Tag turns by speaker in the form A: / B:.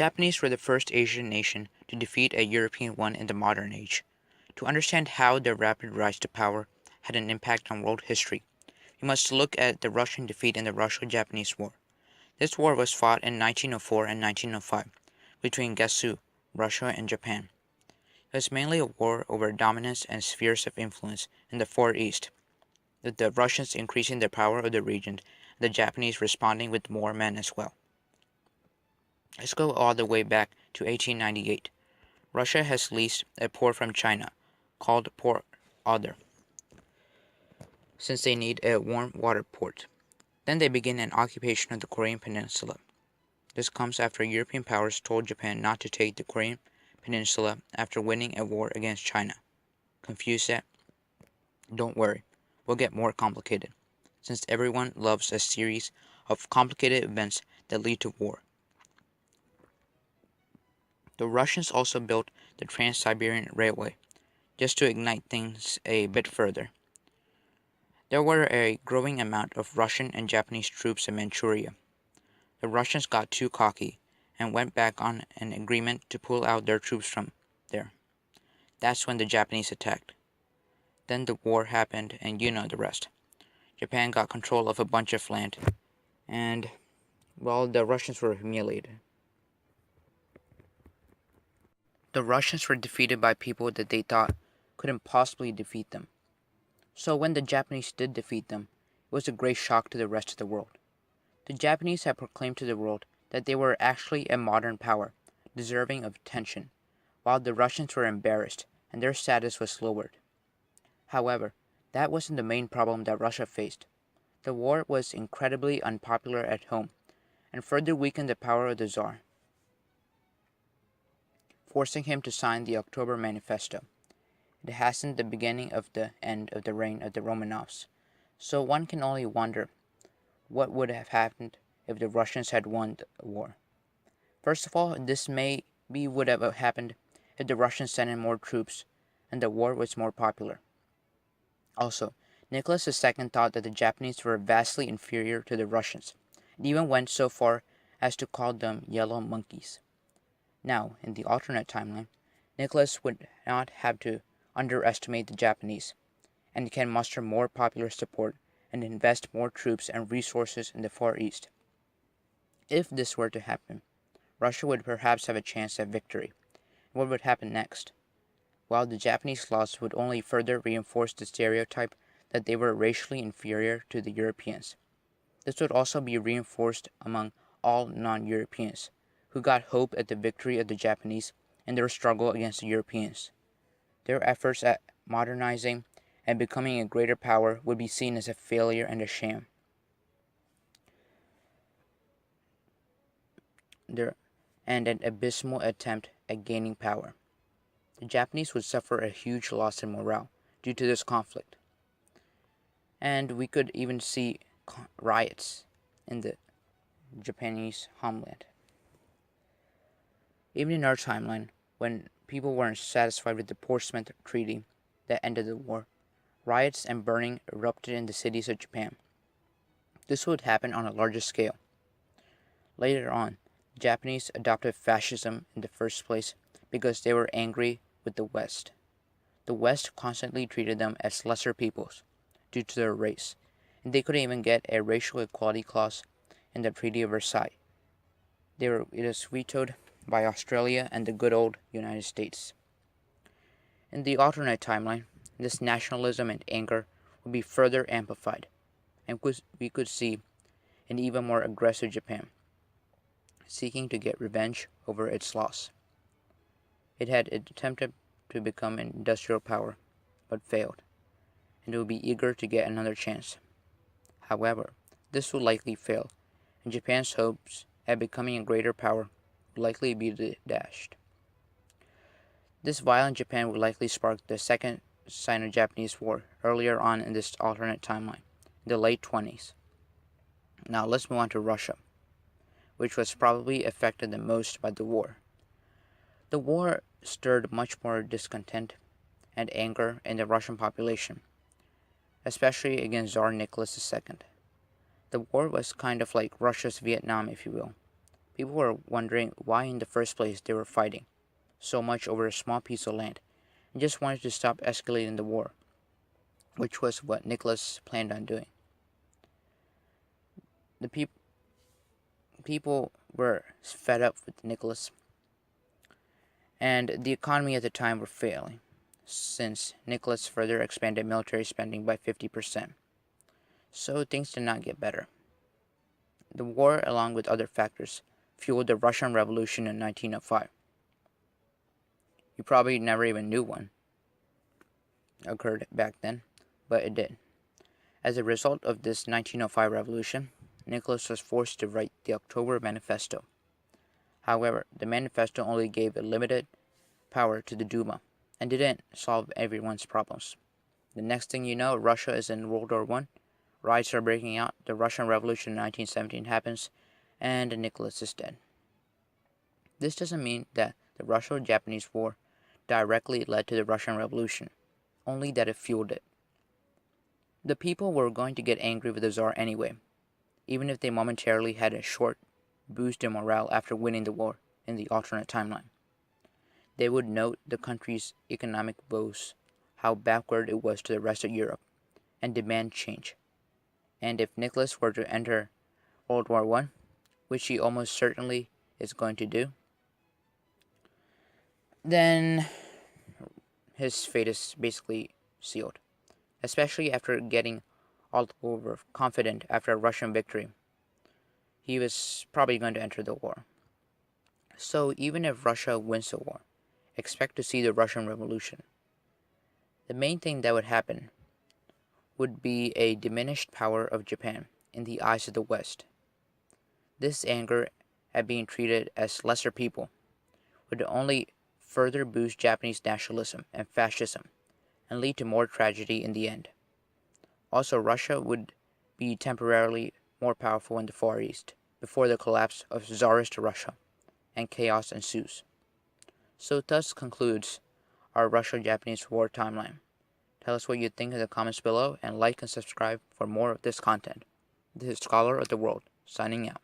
A: Japanese were the first Asian nation to defeat a European one in the modern age. To understand how their rapid rise to power had an impact on world history, we must look at the Russian defeat in the Russo-Japanese War. This war was fought in 1904 and 1905 between Gesu, Russia, and Japan. It was mainly a war over dominance and spheres of influence in the Far East, with the Russians increasing the power of the region and the Japanese responding with more men as well. Let's go all the way back to 1898. Russia has leased a port from China, called Port Arthur, since they need a warm water port. Then they begin an occupation of the Korean Peninsula. This comes after European powers told Japan not to take the Korean Peninsula after winning a war against China. Confused yet? Don't worry, we'll get more complicated, since everyone loves a series of complicated events that lead to war. The Russians also built the Trans-Siberian Railway, just to ignite things a bit further. There were a growing amount of Russian and Japanese troops in Manchuria. The Russians got too cocky and went back on an agreement to pull out their troops from there. That's when the Japanese attacked. Then the war happened, and you know the rest. Japan got control of a bunch of land, and, well, the Russians were humiliated. The Russians were defeated by people that they thought couldn't possibly defeat them. So when the Japanese did defeat them, it was a great shock to the rest of the world. The Japanese had proclaimed to the world that they were actually a modern power, deserving of attention, while the Russians were embarrassed and their status was lowered. However, that wasn't the main problem that Russia faced. The war was incredibly unpopular at home and further weakened the power of the Tsar, forcing him to sign the October Manifesto. It hastened the beginning of the end of the reign of the Romanovs, so one can only wonder what would have happened if the Russians had won the war. First of all, this maybe would have happened if the Russians sent in more troops and the war was more popular. Also, Nicholas II thought that the Japanese were vastly inferior to the Russians, and even went so far as to call them yellow monkeys. Now, in the alternate timeline, Nicholas would not have to underestimate the Japanese, and can muster more popular support and invest more troops and resources in the Far East. If this were to happen, Russia would perhaps have a chance at victory. What would happen next? Well, the Japanese loss would only further reinforce the stereotype that they were racially inferior to the Europeans. This would also be reinforced among all non-Europeans, who got hope at the victory of the Japanese in their struggle against the Europeans. Their efforts at modernizing and becoming a greater power would be seen as a failure and a sham. And an abysmal attempt at gaining power. The Japanese would suffer a huge loss in morale due to this conflict. And we could even see riots in the Japanese homeland. Even in our timeline, when people weren't satisfied with the Portsmouth Treaty that ended the war, riots and burning erupted in the cities of Japan. This would happen on a larger scale. Later on, the Japanese adopted fascism in the first place because they were angry with the West. The West constantly treated them as lesser peoples due to their race, and they couldn't even get a racial equality clause in the Treaty of Versailles. It was vetoed by Australia and the good old United States. In the alternate timeline, this nationalism and anger would be further amplified, and we could see an even more aggressive Japan, seeking to get revenge over its loss. It had attempted to become an industrial power, but failed, and it would be eager to get another chance. However, this would likely fail, and Japan's hopes at becoming a greater power would likely be dashed. This violent Japan would likely spark the Second Sino-Japanese War earlier on in this alternate timeline, in the late 20s. Now let's move on to Russia, which was probably affected the most by the war. The war stirred much more discontent and anger in the Russian population, especially against Tsar Nicholas II. The war was kind of like Russia's Vietnam, if you will. People were wondering why in the first place they were fighting so much over a small piece of land and just wanted to stop escalating the war, which was what Nicholas planned on doing. The people were fed up with Nicholas, and the economy at the time were failing, since Nicholas further expanded military spending by 50%. So things did not get better. The war, along with other factors, fueled the Russian Revolution in 1905. You probably never even knew one occurred back then, but it did. As a result of this 1905 revolution, Nicholas was forced to write the October Manifesto. However, the manifesto only gave a limited power to the Duma and didn't solve everyone's problems. The next thing you know, Russia is in World War I, riots are breaking out, the Russian Revolution in 1917 happens, and Nicholas is dead. This doesn't mean that the Russo-Japanese War directly led to the Russian Revolution, only that it fueled it. The people were going to get angry with the Tsar anyway, even if they momentarily had a short boost in morale after winning the war in the alternate timeline. They would note the country's economic woes, how backward it was to the rest of Europe, and demand change. And if Nicholas were to enter World War I, which he almost certainly is going to do, then his fate is basically sealed, especially after getting all overconfident after a Russian victory. He was probably going to enter the war. So even if Russia wins the war, expect to see the Russian Revolution. The main thing that would happen would be a diminished power of Japan in the eyes of the West. This anger at being treated as lesser people would only further boost Japanese nationalism and fascism and lead to more tragedy in the end. Also, Russia would be temporarily more powerful in the Far East before the collapse of Tsarist Russia, and chaos ensues. So thus concludes our Russo-Japanese War timeline. Tell us what you think in the comments below, and like and subscribe for more of this content. This is Scholar of the World, signing out.